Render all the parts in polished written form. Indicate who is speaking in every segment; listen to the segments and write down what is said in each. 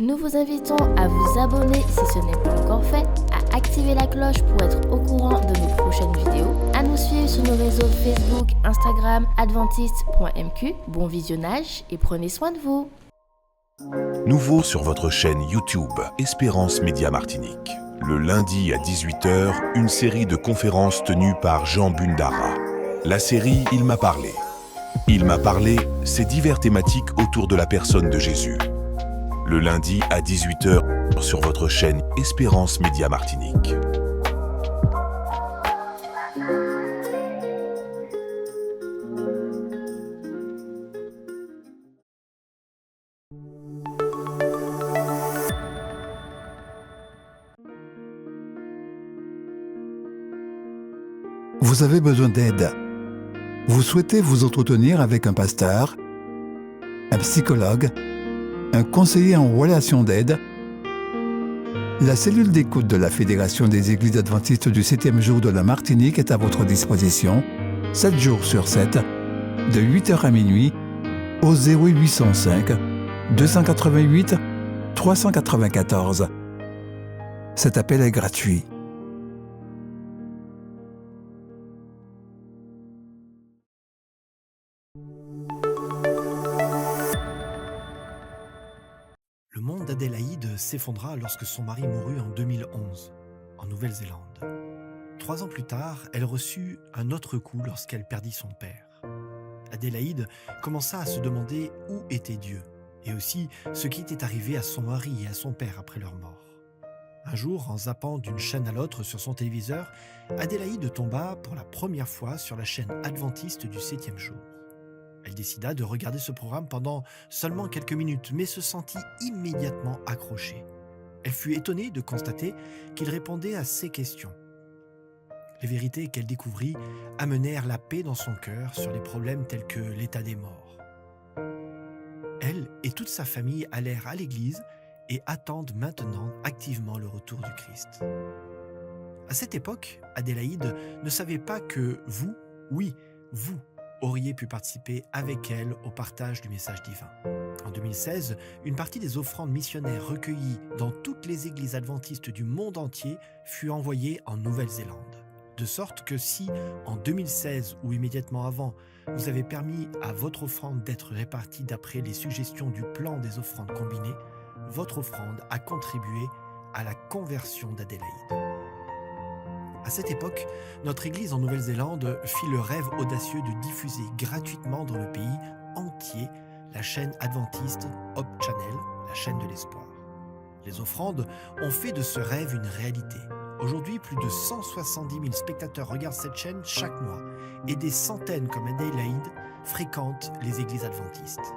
Speaker 1: Nous vous invitons à vous abonner si ce n'est pas encore fait, à activer la cloche pour être au courant de nos prochaines vidéos, à nous suivre sur nos réseaux Facebook, Instagram, adventiste.mq. Bon visionnage et prenez soin de vous.
Speaker 2: Nouveau sur votre chaîne YouTube Espérance Média Martinique. Le lundi à 18h, une série de conférences tenues par Jean Bundara. La série Il m'a parlé. Il m'a parlé, c'est divers thématiques autour de la personne de Jésus. Le lundi à 18h sur votre chaîne Espérance Média Martinique.
Speaker 3: Vous avez besoin d'aide. Vous souhaitez vous entretenir avec un pasteur, un psychologue, un conseiller en relations d'aide. La cellule d'écoute de la Fédération des Églises adventistes du 7e jour de la Martinique est à votre disposition, 7 jours sur 7, de 8h à minuit, au 0805 288 394. Cet appel est gratuit.
Speaker 4: Le monde d'Adélaïde s'effondra lorsque son mari mourut en 2011, en Nouvelle-Zélande. 3 ans plus tard, elle reçut un autre coup lorsqu'elle perdit son père. Adélaïde commença à se demander où était Dieu, et aussi ce qui était arrivé à son mari et à son père après leur mort. Un jour, en zappant d'une chaîne à l'autre sur son téléviseur, Adélaïde tomba pour la première fois sur la chaîne adventiste du 7e jour. Elle décida de regarder ce programme pendant seulement quelques minutes, mais se sentit immédiatement accrochée. Elle fut étonnée de constater qu'il répondait à ses questions. Les vérités qu'elle découvrit amenèrent la paix dans son cœur sur les problèmes tels que l'état des morts. Elle et toute sa famille allèrent à l'église et attendent maintenant activement le retour du Christ. À cette époque, Adélaïde ne savait pas que vous, oui, vous, auriez pu participer avec elle au partage du message divin. En 2016, une partie des offrandes missionnaires recueillies dans toutes les églises adventistes du monde entier fut envoyée en Nouvelle-Zélande. De sorte que si, en 2016 ou immédiatement avant, vous avez permis à votre offrande d'être répartie d'après les suggestions du plan des offrandes combinées, votre offrande a contribué à la conversion d'Adélaïde. À cette époque, notre église en Nouvelle-Zélande fit le rêve audacieux de diffuser gratuitement dans le pays entier la chaîne adventiste Hope Channel, la chaîne de l'espoir. Les offrandes ont fait de ce rêve une réalité. Aujourd'hui, plus de 170 000 spectateurs regardent cette chaîne chaque mois et des centaines comme Adélaïde fréquentent les églises adventistes.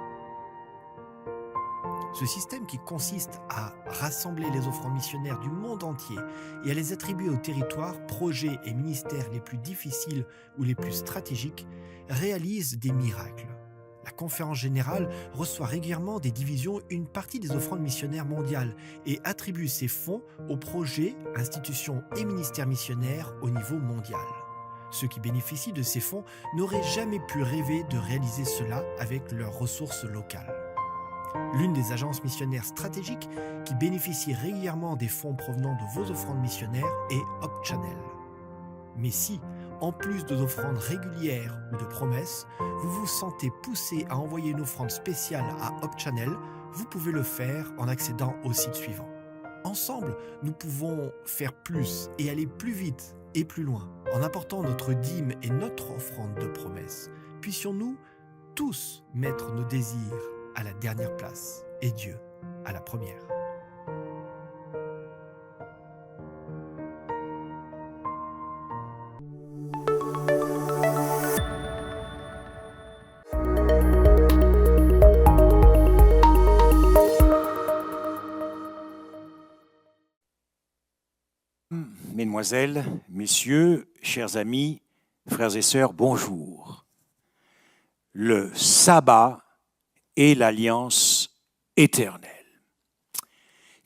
Speaker 4: Ce système qui consiste à rassembler les offrandes missionnaires du monde entier et à les attribuer aux territoires, projets et ministères les plus difficiles ou les plus stratégiques réalise des miracles. La conférence générale reçoit régulièrement des divisions une partie des offrandes missionnaires mondiales et attribue ces fonds aux projets, institutions et ministères missionnaires au niveau mondial. Ceux qui bénéficient de ces fonds n'auraient jamais pu rêver de réaliser cela avec leurs ressources locales. L'une des agences missionnaires stratégiques qui bénéficie régulièrement des fonds provenant de vos offrandes missionnaires est Hope Channel. Mais si, en plus de offrandes régulières ou de promesses, vous vous sentez poussé à envoyer une offrande spéciale à Hope Channel, vous pouvez le faire en accédant au site suivant. Ensemble, nous pouvons faire plus et aller plus vite et plus loin. En apportant notre dîme et notre offrande de promesses, puissions-nous tous mettre nos désirs à la dernière place et Dieu à la première.
Speaker 5: Mesdemoiselles, messieurs, chers amis, frères et sœurs, bonjour. Le sabbat et l'alliance éternelle.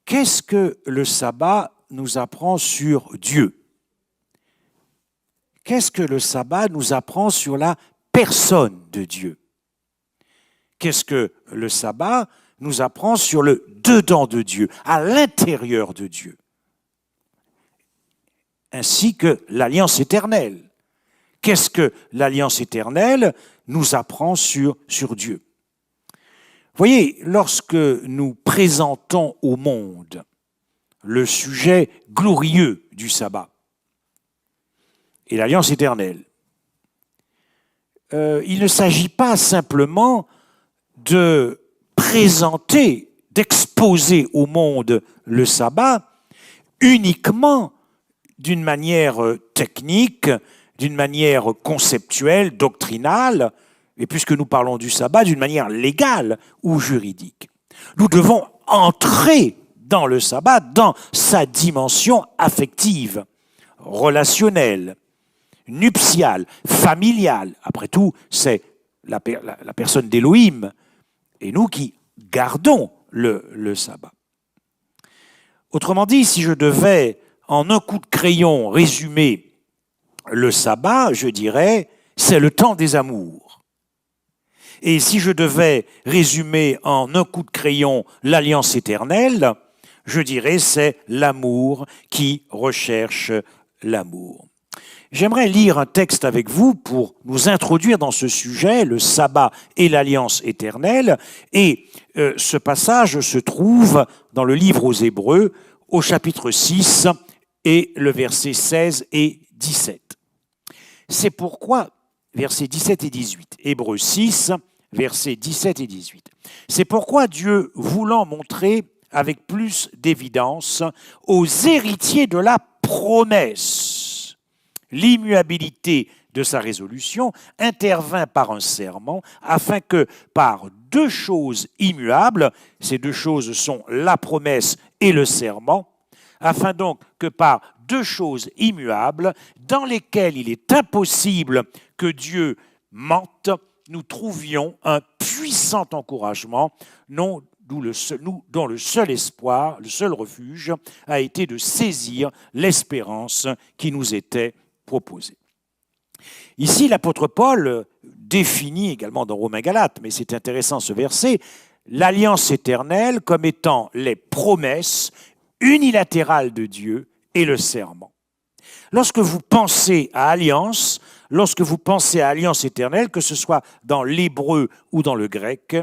Speaker 5: Qu'est-ce que le sabbat nous apprend sur Dieu? Qu'est-ce que le sabbat nous apprend sur la personne de Dieu? Qu'est-ce que le sabbat nous apprend sur le dedans de Dieu, à l'intérieur de Dieu, ainsi que l'alliance éternelle. Qu'est-ce que l'alliance éternelle nous apprend sur Dieu? Vous voyez, lorsque nous présentons au monde le sujet glorieux du sabbat et l'alliance éternelle, il ne s'agit pas simplement de présenter, d'exposer au monde le sabbat uniquement d'une manière technique, d'une manière conceptuelle, doctrinale, et puisque nous parlons du sabbat, d'une manière légale ou juridique. Nous devons entrer dans le sabbat, dans sa dimension affective, relationnelle, nuptiale, familiale. Après tout, c'est la personne d'Élohim, et nous qui gardons le sabbat. Autrement dit, si je devais, en un coup de crayon, résumer le sabbat, je dirais, c'est le temps des amours. Et si je devais résumer en un coup de crayon l'alliance éternelle, je dirais, c'est l'amour qui recherche l'amour. J'aimerais lire un texte avec vous pour nous introduire dans ce sujet, le sabbat et l'alliance éternelle. Et ce passage se trouve dans le livre aux Hébreux, au chapitre 6, et le verset 16 et 17. C'est pourquoi, versets 17 et 18, Hébreux 6, versets 17 et 18. C'est pourquoi Dieu, voulant montrer avec plus d'évidence aux héritiers de la promesse l'immuabilité de sa résolution, intervint par un serment, afin que par deux choses immuables, ces deux choses sont la promesse et le serment, afin donc que par deux choses immuables, dans lesquelles il est impossible que Dieu mente, nous trouvions un puissant encouragement, dont le seul espoir, le seul refuge, a été de saisir l'espérance qui nous était proposée. Ici, l'apôtre Paul définit également dans Romains-Galates, mais c'est intéressant ce verset, l'alliance éternelle comme étant les promesses unilatérales de Dieu et le serment. Lorsque vous pensez à alliance, lorsque vous pensez à alliance éternelle, que ce soit dans l'hébreu ou dans le grec,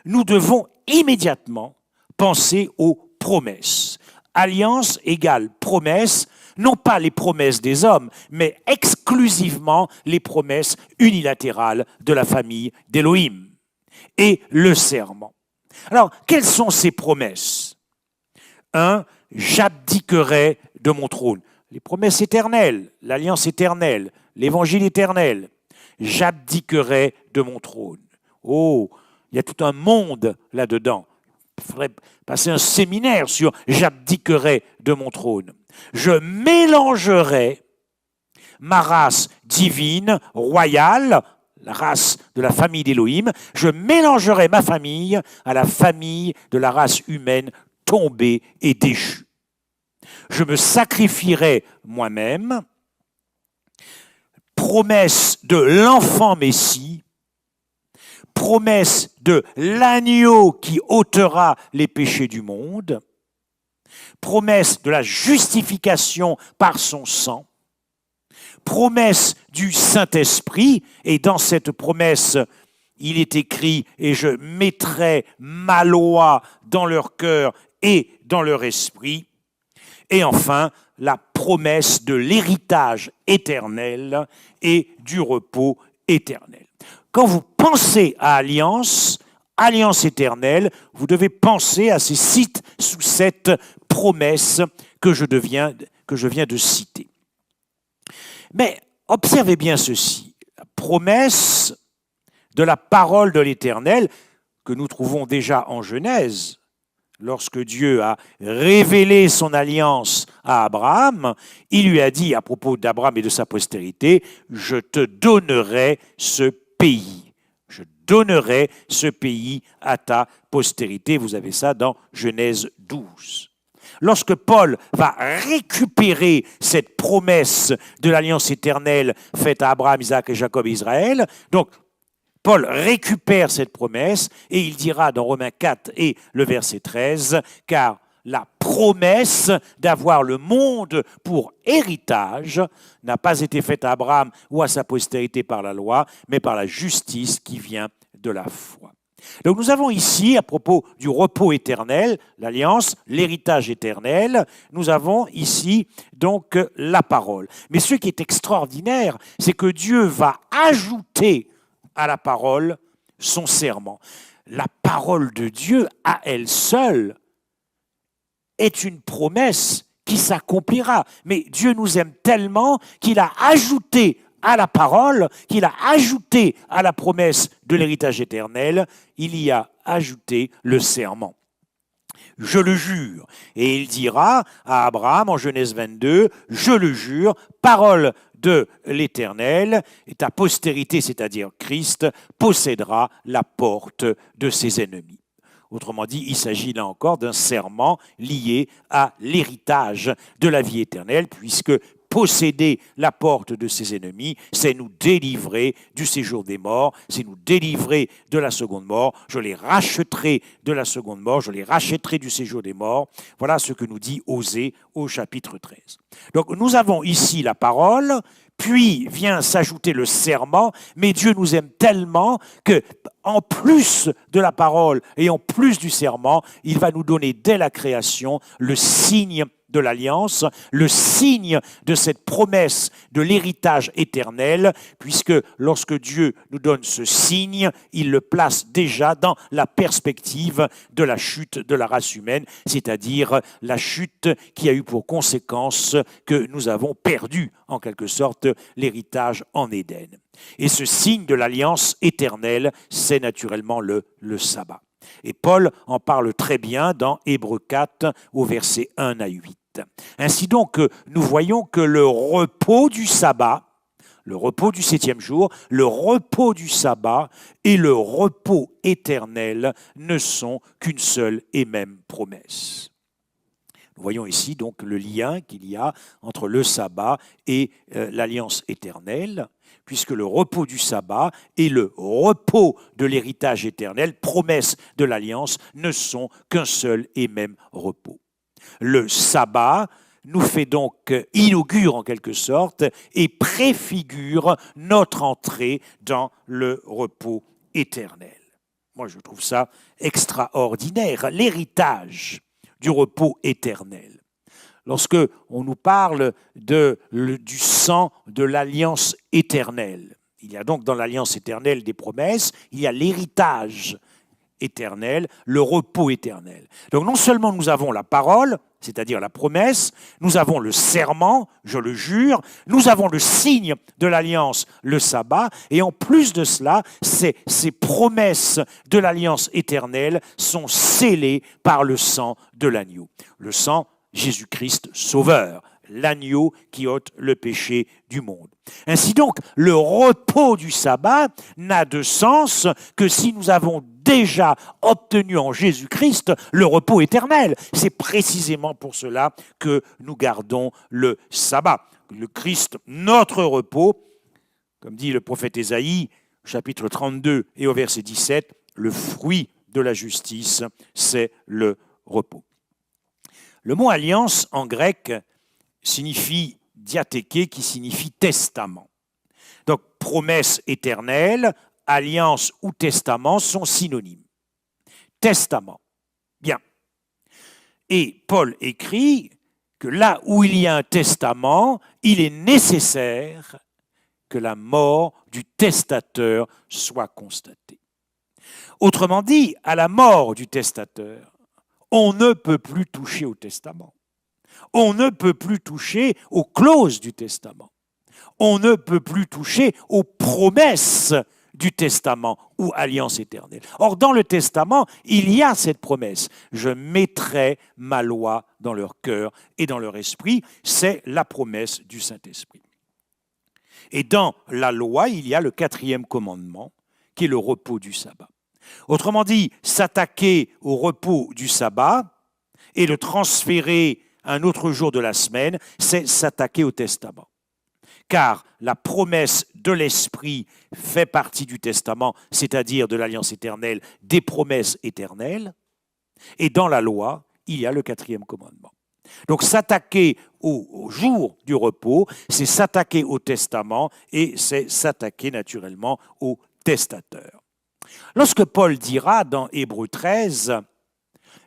Speaker 5: nous devons immédiatement penser aux promesses. Alliance égale promesse, non pas les promesses des hommes, mais exclusivement les promesses unilatérales de la famille d'Élohim. Et le serment. Alors, quelles sont ces promesses ? 1. J'abdiquerai de mon trône. Les promesses éternelles, l'alliance éternelle, l'évangile éternel. J'abdiquerai de mon trône. Oh, il y a tout un monde là-dedans. Il faudrait passer un séminaire sur j'abdiquerai de mon trône. Je mélangerai ma race divine, royale, la race de la famille d'Élohim, je mélangerai ma famille à la famille de la race humaine tombée et déchue. Je me sacrifierai moi-même, promesse de l'enfant Messie, promesse de l'agneau qui ôtera les péchés du monde, promesse de la justification par son sang, promesse du Saint-Esprit, et dans cette promesse, il est écrit « Et je mettrai ma loi dans leur cœur et dans leur esprit », et enfin, la promesse de l'héritage éternel et du repos éternel. Quand vous pensez à alliance, alliance éternelle, vous devez penser à ces 6 ou 7 promesses que je viens de citer. Mais observez bien ceci, la promesse de la parole de l'Éternel que nous trouvons déjà en Genèse, lorsque Dieu a révélé son alliance à Abraham, il lui a dit à propos d'Abraham et de sa postérité, « Je te donnerai ce pays. Je donnerai ce pays à ta postérité. » Vous avez ça dans Genèse 12. Lorsque Paul va récupérer cette promesse de l'alliance éternelle faite à Abraham, Isaac et Jacob et Israël, donc Paul récupère cette promesse et il dira dans Romains 4 et le verset 13, « Car la promesse d'avoir le monde pour héritage n'a pas été faite à Abraham ou à sa postérité par la loi, mais par la justice qui vient de la foi. » Donc nous avons ici, à propos du repos éternel, l'alliance, l'héritage éternel, nous avons ici donc la parole. Mais ce qui est extraordinaire, c'est que Dieu va ajouter à la parole son serment. La parole de Dieu, à elle seule, est une promesse qui s'accomplira. Mais Dieu nous aime tellement qu'il a ajouté à la parole, qu'il a ajouté à la promesse de l'héritage éternel, il y a ajouté le serment. Je le jure. Et il dira à Abraham en Genèse 22, je le jure, parole de l'Éternel, et ta postérité, c'est-à-dire Christ, possédera la porte de ses ennemis. Autrement dit, il s'agit là encore d'un serment lié à l'héritage de la vie éternelle, puisque posséder la porte de ses ennemis, c'est nous délivrer du séjour des morts, c'est nous délivrer de la seconde mort. Je les rachèterai de la seconde mort, je les rachèterai du séjour des morts. Voilà ce que nous dit Osée au chapitre 13. Donc nous avons ici la parole, puis vient s'ajouter le serment, mais Dieu nous aime tellement que, en plus de la parole et en plus du serment, il va nous donner dès la création le signe de l'alliance, le signe de cette promesse de l'héritage éternel, puisque lorsque Dieu nous donne ce signe, il le place déjà dans la perspective de la chute de la race humaine, c'est-à-dire la chute qui a eu pour conséquence que nous avons perdu, en quelque sorte, l'héritage en Éden. Et ce signe de l'alliance éternelle, c'est naturellement le sabbat. Et Paul en parle très bien dans Hébreux 4 au verset 1 à 8. Ainsi donc, nous voyons que le repos du sabbat, le repos du 7e jour, le repos du sabbat et le repos éternel ne sont qu'une seule et même promesse. Nous voyons ici donc le lien qu'il y a entre le sabbat et l'alliance éternelle, puisque le repos du sabbat et le repos de l'héritage éternel, promesse de l'alliance, ne sont qu'un seul et même repos. Le sabbat nous fait donc, inaugure en quelque sorte, et préfigure notre entrée dans le repos éternel. Moi, je trouve ça extraordinaire, l'héritage du repos éternel. Lorsque on nous parle du sang de l'alliance éternelle, il y a donc dans l'alliance éternelle des promesses, il y a l'héritage éternel, le repos éternel. Donc non seulement nous avons la parole, c'est-à-dire la promesse, nous avons le serment, je le jure, nous avons le signe de l'alliance, le sabbat, et en plus de cela, ces promesses de l'alliance éternelle sont scellées par le sang de l'agneau. Le sang, Jésus-Christ sauveur, l'agneau qui ôte le péché du monde. Ainsi donc, le repos du sabbat n'a de sens que si nous avons déjà obtenu en Jésus-Christ le repos éternel. C'est précisément pour cela que nous gardons le sabbat. Le Christ, notre repos, comme dit le prophète Ésaïe, chapitre 32 et au verset 17, le fruit de la justice, c'est le repos. Le mot alliance en grec signifie diathéké, qui signifie testament. Donc promesse éternelle, alliance ou testament sont synonymes. Testament. Bien. Et Paul écrit que là où il y a un testament, il est nécessaire que la mort du testateur soit constatée. Autrement dit, à la mort du testateur, on ne peut plus toucher au testament. On ne peut plus toucher aux clauses du testament. On ne peut plus toucher aux promesses du testament ou alliance éternelle. Or, dans le testament, il y a cette promesse. Je mettrai ma loi dans leur cœur et dans leur esprit. C'est la promesse du Saint-Esprit. Et dans la loi, il y a le 4e commandement, qui est le repos du sabbat. Autrement dit, s'attaquer au repos du sabbat et le transférer à un autre jour de la semaine, c'est s'attaquer au testament. car la promesse de l'Esprit fait partie du testament, c'est-à-dire de l'alliance éternelle, des promesses éternelles, et dans la loi, il y a le 4e commandement. Donc s'attaquer au jour du repos, c'est s'attaquer au testament et c'est s'attaquer naturellement au testateur. Lorsque Paul dira dans Hébreux 13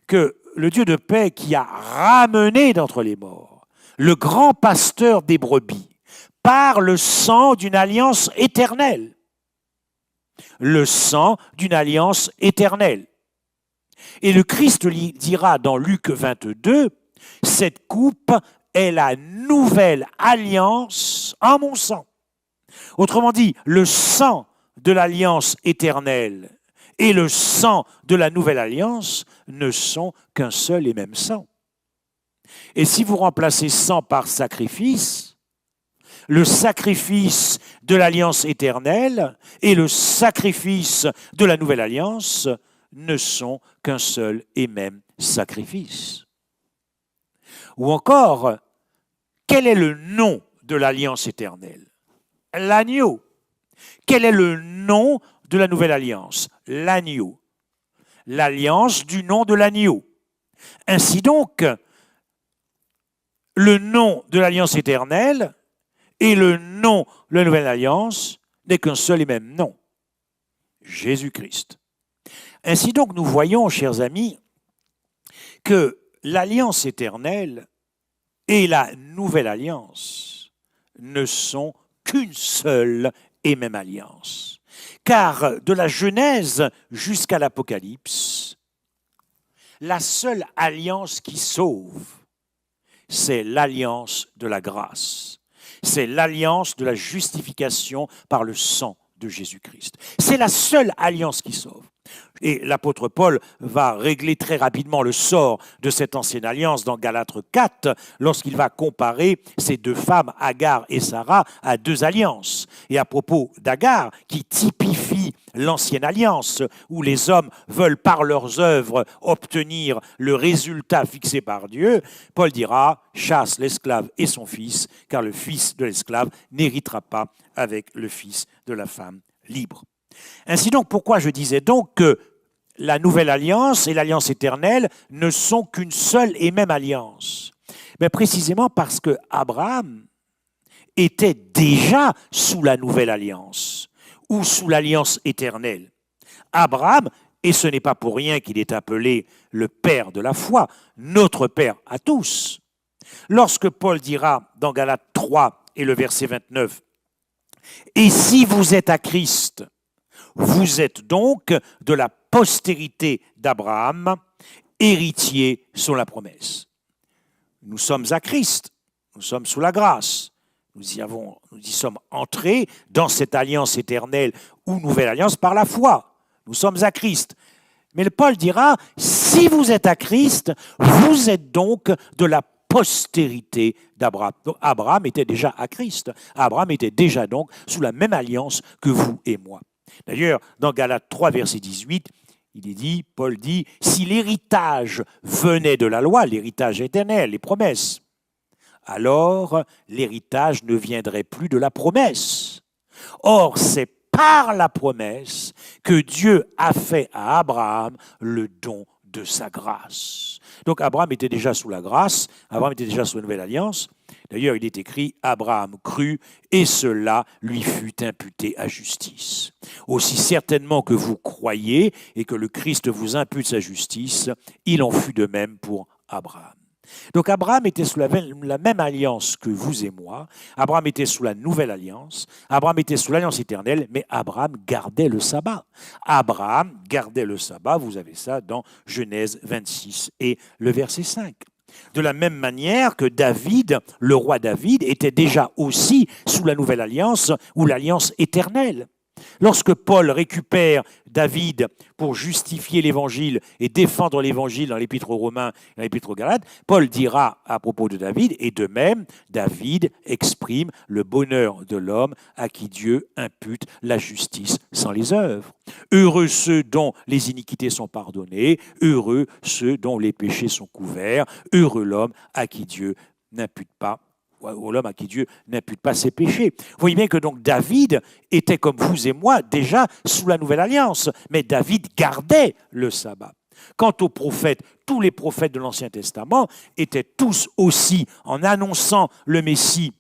Speaker 5: que le Dieu de paix qui a ramené d'entre les morts le grand pasteur des brebis par le sang d'une alliance éternelle, le sang d'une alliance éternelle. Et le Christ dira dans Luc 22, cette coupe est la nouvelle alliance en mon sang. Autrement dit, le sang de l'alliance éternelle et le sang de la nouvelle alliance ne sont qu'un seul et même sang. Et si vous remplacez sang par sacrifice, le sacrifice de l'alliance éternelle et le sacrifice de la nouvelle alliance ne sont qu'un seul et même sacrifice. Ou encore, quel est le nom de l'alliance éternelle? L'agneau. Quel est le nom de la nouvelle alliance? L'agneau. L'alliance du nom de l'agneau. Ainsi donc, le nom de l'alliance éternelle et le nom de la nouvelle alliance n'est qu'un seul et même nom. Jésus-Christ. Ainsi donc, nous voyons, chers amis, que l'alliance éternelle et la nouvelle alliance ne sont qu'une seule et même alliance. Car de la Genèse jusqu'à l'Apocalypse, la seule alliance qui sauve, c'est l'alliance de la grâce. C'est l'alliance de la justification par le sang de Jésus-Christ. C'est la seule alliance qui sauve. Et l'apôtre Paul va régler très rapidement le sort de cette ancienne alliance dans Galates 4, lorsqu'il va comparer ces deux femmes, Agar et Sarah, à deux alliances. Et à propos d'Agar, qui typifie l'ancienne alliance, où les hommes veulent par leurs œuvres obtenir le résultat fixé par Dieu, Paul dira « chasse l'esclave et son fils, car le fils de l'esclave n'héritera pas avec le fils de la femme libre ». Ainsi donc, pourquoi je disais donc que la nouvelle alliance et l'alliance éternelle ne sont qu'une seule et même alliance? Mais précisément parce que Abraham était déjà sous la nouvelle alliance ou sous l'alliance éternelle. Abraham, et ce n'est pas pour rien qu'il est appelé le père de la foi, notre père à tous. Lorsque Paul dira dans Galates 3 et le verset 29, « Et si vous êtes à Christ, vous êtes donc de la postérité d'Abraham, héritier sur la promesse. » Nous sommes à Christ, nous sommes sous la grâce. Nous y sommes entrés dans cette alliance éternelle ou nouvelle alliance par la foi. Nous sommes à Christ. Mais Paul dira, si vous êtes à Christ, vous êtes donc de la postérité d'Abraham. Donc Abraham était déjà à Christ. Abraham était déjà donc sous la même alliance que vous et moi. D'ailleurs, dans Galates 3, verset 18, il est dit, Paul dit, si l'héritage venait de la loi, l'héritage éternel, les promesses, alors l'héritage ne viendrait plus de la promesse. Or, c'est par la promesse que Dieu a fait à Abraham le don de sa grâce. Donc Abraham était déjà sous la grâce, Abraham était déjà sous la nouvelle alliance. D'ailleurs, il est écrit « Abraham crut, et cela lui fut imputé à justice. » Aussi certainement que vous croyez et que le Christ vous impute sa justice, il en fut de même pour Abraham. Donc Abraham était sous la même alliance que vous et moi. Abraham était sous la nouvelle alliance. Abraham était sous l'alliance éternelle, mais Abraham gardait le sabbat. Abraham gardait le sabbat, vous avez ça dans Genèse 26 et le verset 5. De la même manière que David, le roi David, était déjà aussi sous la nouvelle alliance ou l'alliance éternelle. Lorsque Paul récupère David pour justifier l'évangile et défendre l'évangile dans l'épître aux Romains et dans l'épître aux Galates, Paul dira à propos de David, et de même, David exprime le bonheur de l'homme à qui Dieu impute la justice sans les œuvres. Heureux ceux dont les iniquités sont pardonnées, heureux ceux dont les péchés sont couverts, heureux l'homme à qui Dieu n'impute pas l'homme à qui Dieu n'impute pas ses péchés. Vous voyez bien que donc David était comme vous et moi déjà sous la nouvelle alliance, mais David gardait le sabbat. Quant aux prophètes, tous les prophètes de l'Ancien Testament étaient tous aussi en annonçant le Messie.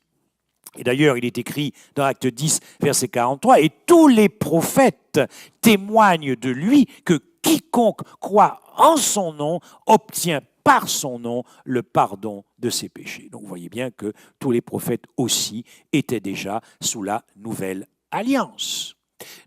Speaker 5: Et d'ailleurs, il est écrit dans Acte 10, verset 43, « Et tous les prophètes témoignent de lui que quiconque croit en son nom obtient par son nom le pardon de ses péchés. » Donc vous voyez bien que tous les prophètes aussi étaient déjà sous la nouvelle alliance.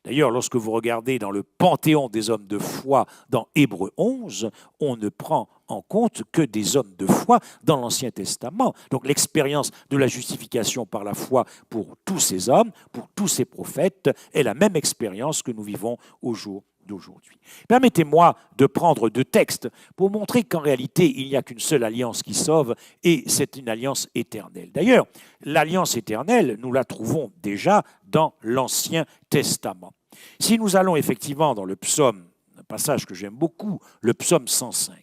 Speaker 5: D'ailleurs, lorsque vous regardez dans le panthéon des hommes de foi dans Hébreux 11, on ne prend en compte que des hommes de foi dans l'Ancien Testament. Donc l'expérience de la justification par la foi pour tous ces hommes, pour tous ces prophètes, est la même expérience que nous vivons au jour d'aujourd'hui. Permettez-moi de prendre deux textes pour montrer qu'en réalité, il n'y a qu'une seule alliance qui sauve, et c'est une alliance éternelle. D'ailleurs, l'alliance éternelle, nous la trouvons déjà dans l'Ancien Testament. Si nous allons effectivement dans le psaume, un passage que j'aime beaucoup, le psaume 105,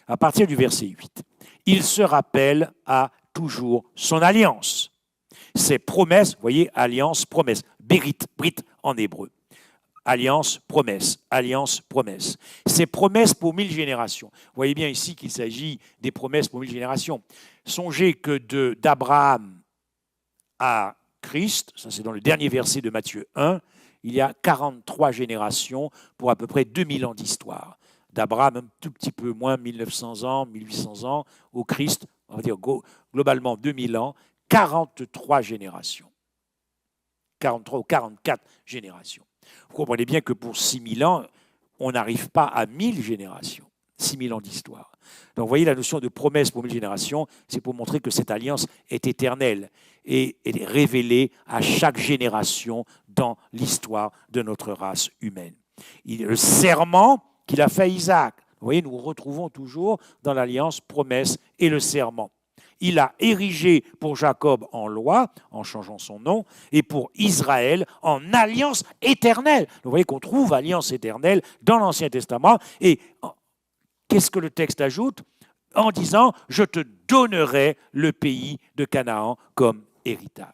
Speaker 5: à partir du verset 8, il se rappelle à toujours son alliance. Ses promesses, vous voyez, alliance, promesse, bérit, brit en hébreu. Alliance, promesse, alliance, promesse. Ces promesses pour 1000 générations. Vous voyez bien ici qu'il s'agit des promesses pour 1000 générations. Songez que d'Abraham à Christ, ça c'est dans le dernier verset de Matthieu 1, il y a 43 générations pour à peu près 2000 ans d'histoire. D'Abraham, un tout petit peu moins, 1900 ans, 1800 ans, au Christ, on va dire globalement 2000 ans, 43 générations. 43 ou 44 générations. Vous comprenez bien que pour 6000 ans, on n'arrive pas à 1000 générations, 6000 ans d'histoire. Donc vous voyez, la notion de promesse pour 1000 générations, c'est pour montrer que cette alliance est éternelle et est révélée à chaque génération dans l'histoire de notre race humaine. Le serment qu'il a fait à Isaac, vous voyez, nous retrouvons toujours dans l'alliance promesse et le serment. Il a érigé pour Jacob en loi, en changeant son nom, et pour Israël en alliance éternelle. Vous voyez qu'on trouve alliance éternelle dans l'Ancien Testament. Et qu'est-ce que le texte ajoute? En disant « Je te donnerai le pays de Canaan comme héritage ».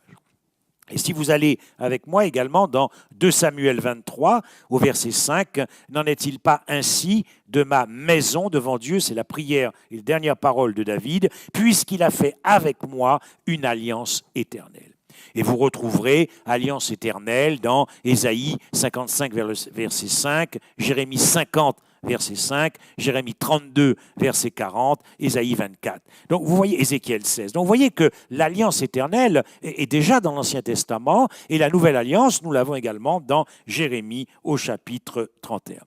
Speaker 5: Et si vous allez avec moi également dans 2 Samuel 23, au verset 5, « N'en est-il pas ainsi de ma maison devant Dieu ?» C'est la prière et la dernière parole de David, « puisqu'il a fait avec moi une alliance éternelle. » Et vous retrouverez alliance éternelle dans Ésaïe 55, verset 5, Jérémie 50, verset 5, Jérémie 32, verset 40, Ésaïe 24. Donc vous voyez, Ézéchiel 16. Donc vous voyez que l'alliance éternelle est déjà dans l'Ancien Testament, et la nouvelle alliance, nous l'avons également dans Jérémie au chapitre 31.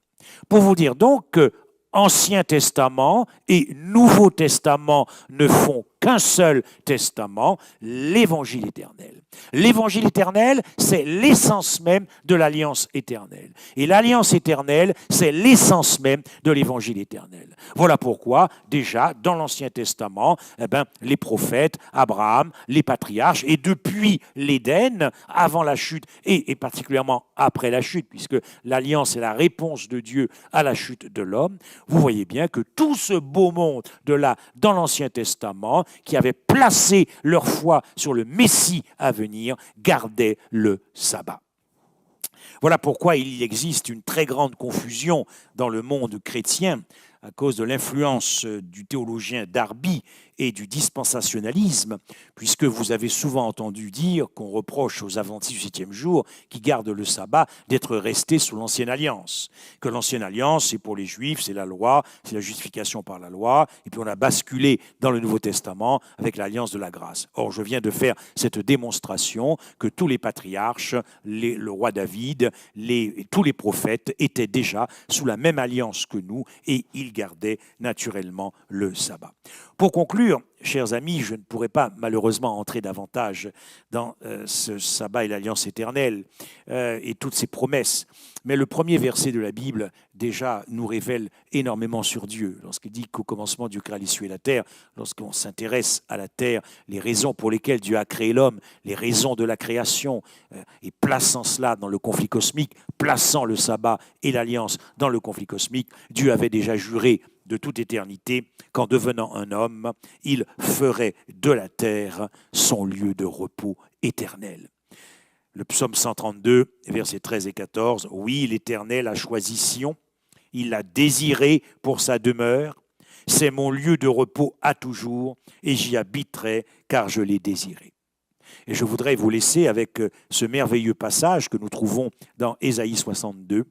Speaker 5: Pour vous dire donc que Ancien Testament et Nouveau Testament ne font qu'un seul testament, l'Évangile éternel. L'Évangile éternel, c'est l'essence même de l'Alliance éternelle. Et l'Alliance éternelle, c'est l'essence même de l'Évangile éternel. Voilà pourquoi, déjà, dans l'Ancien Testament, les prophètes, Abraham, les patriarches, et depuis l'Éden, avant la chute, et particulièrement après la chute, puisque l'Alliance est la réponse de Dieu à la chute de l'homme, vous voyez bien que tout ce beau monde dans l'Ancien Testament, qui avaient placé leur foi sur le Messie à venir, gardaient le sabbat. Voilà pourquoi il existe une très grande confusion dans le monde chrétien à cause de l'influence du théologien Darby et du dispensationalisme, puisque vous avez souvent entendu dire qu'on reproche aux adventistes du 7e jour qui gardent le sabbat d'être restés sous l'ancienne alliance. Que l'ancienne alliance, c'est pour les Juifs, c'est la loi, c'est la justification par la loi, et puis on a basculé dans le Nouveau Testament avec l'alliance de la grâce. Or, je viens de faire cette démonstration que tous les patriarches, le roi David, tous les prophètes étaient déjà sous la même alliance que nous, et ils gardaient naturellement le sabbat. Pour conclure, chers amis, je ne pourrai pas malheureusement entrer davantage dans ce sabbat et l'alliance éternelle et toutes ces promesses, mais le premier verset de la Bible déjà nous révèle énormément sur Dieu. Lorsqu'il dit qu'au commencement Dieu créa les cieux et la terre, lorsqu'on s'intéresse à la terre, les raisons pour lesquelles Dieu a créé l'homme, les raisons de la création, et plaçant cela dans le conflit cosmique, plaçant le sabbat et l'alliance dans le conflit cosmique, Dieu avait déjà juré de toute éternité qu'en devenant un homme, il ferait de la terre son lieu de repos éternel. Le psaume 132, versets 13 et 14, « Oui, l'Éternel a choisi Sion, il l'a désiré pour sa demeure. C'est mon lieu de repos à toujours, et j'y habiterai, car je l'ai désiré. » Et je voudrais vous laisser avec ce merveilleux passage que nous trouvons dans Ésaïe 62.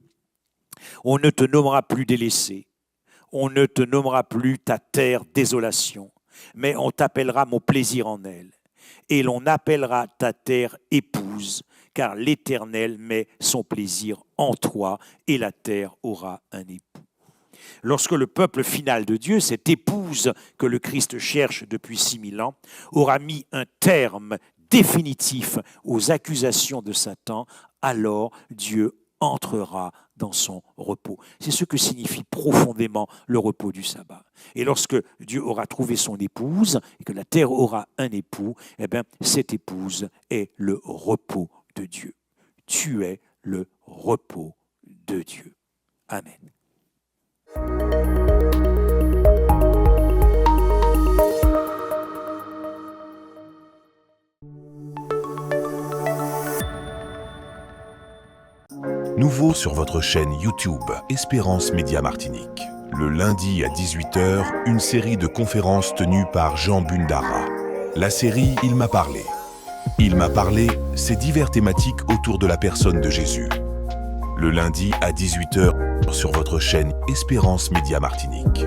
Speaker 5: « On ne te nommera plus délaissé, on ne te nommera plus ta terre désolation, mais on t'appellera mon plaisir en elle. Et l'on appellera ta terre épouse, car l'Éternel met son plaisir en toi, et la terre aura un époux. » Lorsque le peuple final de Dieu, cette épouse que le Christ cherche depuis 6000 ans, aura mis un terme définitif aux accusations de Satan, alors Dieu entrera dans son repos. C'est ce que signifie profondément le repos du sabbat. Et lorsque Dieu aura trouvé son épouse et que la terre aura un époux, eh bien, cette épouse est le repos de Dieu. Tu es le repos de Dieu. Amen.
Speaker 2: Nouveau sur votre chaîne YouTube Espérance Média Martinique. Le lundi à 18h, une série de conférences tenues par Jean Bundara. La série « Il m'a parlé ». Il m'a parlé, c'est divers thématiques autour de la personne de Jésus. Le lundi à 18h sur votre chaîne Espérance Média Martinique.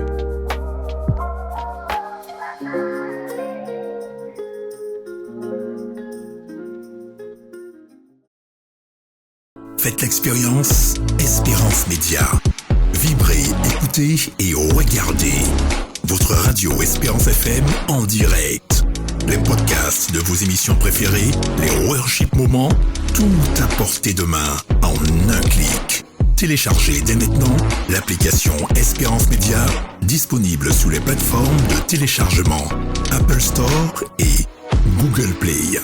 Speaker 6: Faites l'expérience Espérance Média. Vibrez, écoutez et regardez votre radio Espérance FM en direct. Les podcasts de vos émissions préférées, les worship moments, tout à portée de main en un clic. Téléchargez dès maintenant l'application Espérance Média, disponible sous les plateformes de téléchargement Apple Store et Google Play.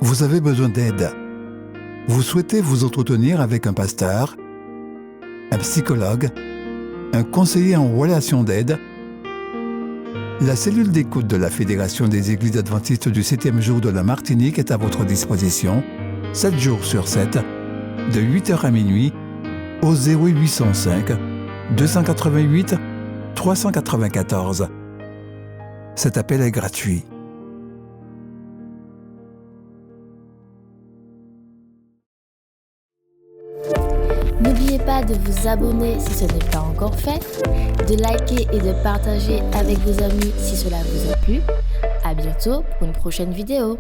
Speaker 3: Vous avez besoin d'aide. Vous souhaitez vous entretenir avec un pasteur, un psychologue, un conseiller en relation d'aide. La cellule d'écoute de la Fédération des Églises adventistes du 7e jour de la Martinique est à votre disposition, 7 jours sur 7, de 8h à minuit, au 0805 288 394. Cet appel est gratuit.
Speaker 1: N'oubliez pas de vous abonner si ce n'est pas encore fait, de liker et de partager avec vos amis si cela vous a plu. À bientôt pour une prochaine vidéo.